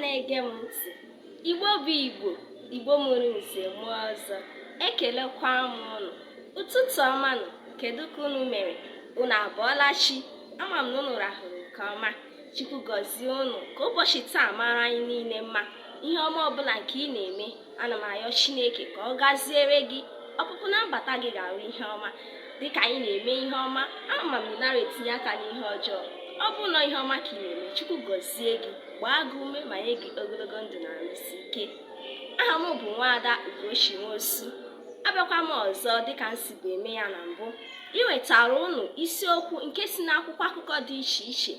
na-ege m ntị. Igbo bụ Igbo, Igbo mụrụ nze mụọ ọzọ. Ekelekwa m unu. Ụtụtụ ọma nụ, kedu ka unu mere? Unu abọọla chi? Ama m na unu rahụrụ nke ọma. Chukwu gọzie unu ka ụbọchị taa mara anyị niile mma. Ihe ọma ọbụla nke ị na-eme, ana m ayọ Chineke ka ọ gaziere gị. Ọpụpụ na mbata gị ga-arụ ihe ọma. Dịka anyị na-eme ihe ọma, ama m nara etinye aka n'ihe ọjọọ. Ọ bụ na ihe ọma ka ị na-eme, Chukwu gọzie gị, gbaa gị ume ma nye gị ogologo ndụ na arụsị ike. Aha m bụ Nwaada Ugochi Nwosu. Abịakwa m ọzọ dịka m sibu eme ya na mbụ, iwetara unu isiokwu nke si n'akwụkwọ akụkọ dị iche iche.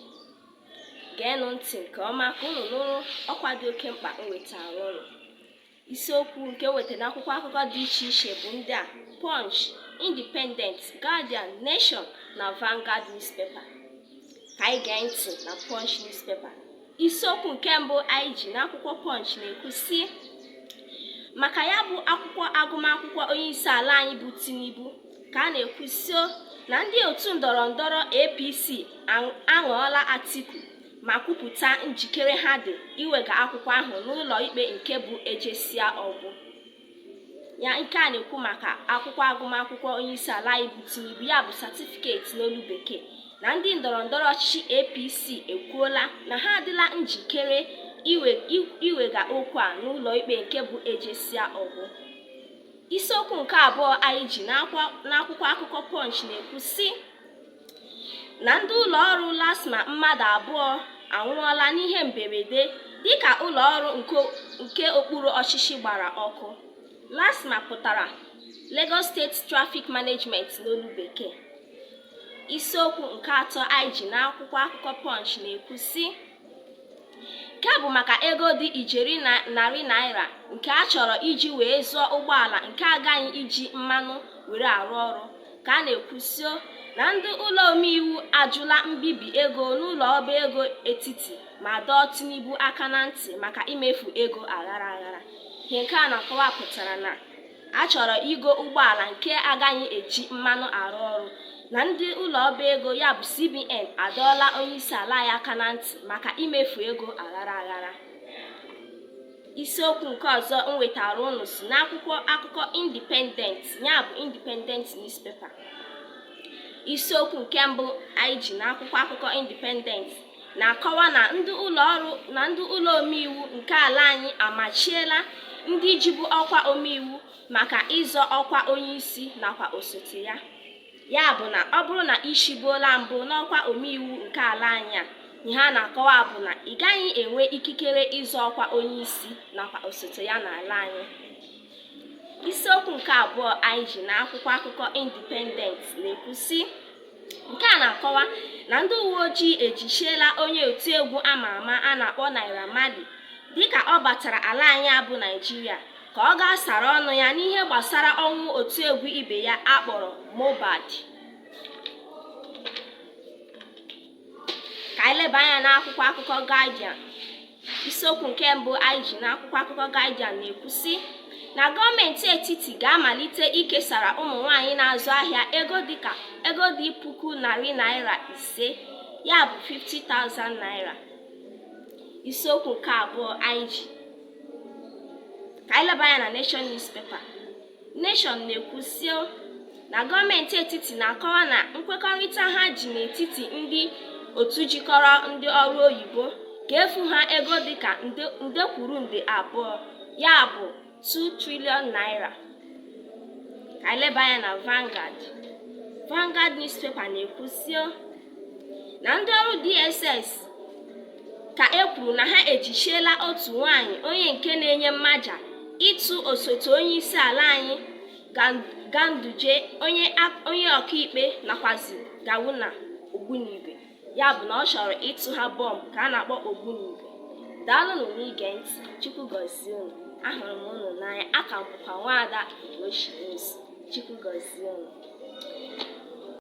Geenụ ntị nke ọma ka unu nụrụ ọkwa dị oke mkpa m wetara unu. Isiokwu nke wetara n'akwụkwọ akụkọ dị iche iche bụ ndị a: Punch, Independent, Guardian, Nation na Vanguard newspaper. Ka anyị gee ntị na Punch newspaper. Isiokwu nke mbụ anyị ji n'akwụkwọ Punch na-ekwu sị: maka ya bụ akwụkwọ agụmakwụkwọ onyeisi ala anyị bụ Tinubu ka a na-ekwusio na ndị otu ndọrọndọrọ APC aṅụọla Atiku ma kwupụta njikere ha dị iwega akwụkwọ ahụ n'ụlọ ikpe nke bụ ejesia ọgwụ. Ya nke a na-ekwu maka akwụkwọ agụmakwụkwọ onyeisi ala anyị bụ Tinubu, ya bụ satifiketi n'olu bekee, na ndị ndọrọndọrọ ọchịchị APC ekwuola na ha adịla njikere iwega okwu a n'ụlọ ikpe nke bụ ejesia ọgwụ. Isiokwu nke abụọ anyị ji n'akwụkwọ akụkọ Punch na-ekwu sị na ndị ụlọ ọrụ LASMA mmadụ abụọ anwụọla n'ihe mberede dịka ụlọ ọrụ nke okpuru ọchịchị gbara ọkụ. LASMA pụtara Lagos State Traffic Management n'olu bekee. Isiokwu nke atọ anyị ji n'akwụkwọ akụkọ Punch na-ekwu sị nke bụ maka ego dị ijeri narị naira nke a chọrọ iji wee zụọ ụgbọala nke agaghị iji mmanụ were arụ ọrụ. Ka a na-ekwusio na ndị ụlọ omeiwu ajụla mbibi ego n'ụlọ ọba ego etiti ma dọọ Tinubu aka na ntị maka imefu ego aghara aghara. Ihe nke a na-akọwapụtara na a chọrọ igo ụgbọala nke agaghị eji mmanụ arụ ọrụ, na ndị ụlọ ọba ego ya bụ CBN adọọla onyeisi ala ya aka na ntị maka imefu ego aghara aghara. Isiokwu nke ọzọ m wetara unu si n'akwụkwọ akụkọ Independent, ya bụ Independent newspaper. Isiokwu nke mbụ anyị ji n'akwụkwọ akụkọ Independent na-akọwa na ndị ụlọ omeiwu nke ala anyị amachiela ndị jibu ọkwa omeiwu maka ịzọ ọkwa onyeisi nakwa osote ya. Ya bụ na ọ bụrụ na ishibuola mbụ n'ọkwa omeiwu nke ala anyị a, ihe a na-akọwa bụ na ị gaghị enwe ikikere ịzọ ọkwa onyeisi nakwa osote ya n'ala anyị. Isiokwu nke abụọ anyị ji n'akwụkwọ akụkọ Independent na-ekwu sị nke a na-akọwa na ndị uwe ojii ejichiela onye otiegwu ama ama a na-akpọ Naira Marley dịka ọ batara ala anyị abụ Naịjirịa ka ọ gaa sara ọnụ ya n'ihe gbasara ọnwụ otiegwu ibe ya akpọrọ Mohbad. Ka anyị leba anya n'akwụkwọ akụkọ Guardian. Isiokwu nke mbụ anyị ji n'akwụkwọ akụkọ Guardian na-ekwu sị na gọọmenti etiti ga-amalite ikesara ụmụ nwanyị na-azụ ahịa ego dị 1,000 naira 5, ya bụ 50,000 naira. Isiokwu nke abụọ anyị ji ka anyị leba anya na Nation newspaper. Nation na-ekwusio na gọọmenti etiti na-akọwa na nkwekọrịta ha ji n'etiti ndị otu jikọrọ ndị ọrụ oyibo ga-efu ha ego dịka nde kwuru nde 2, ya bụ 2 trillion naira. Ka anyị leba anya na Vanguard newspaper na-ekwusio na ndị ọrụ DSS ka e kwuru na ha ejichiela otu nwanyị onye nke na-enye mmaja ịtụ osote onyeisi ala anyị Ganduje, onye ọkaikpe nakwazi Gawuna Ogbunigwe. Ya bụ na ọ chọrọ ịtụ ha bọmbụ ka a na-akpọ Ogbunigwe. Daalụnụ n'ige ntị. Chukwu gọzie unu. Ahụrụ m unu n'anya. Aka m bụkwa Nwaada Ugochi Nwosu. Chukwu gọzie unu.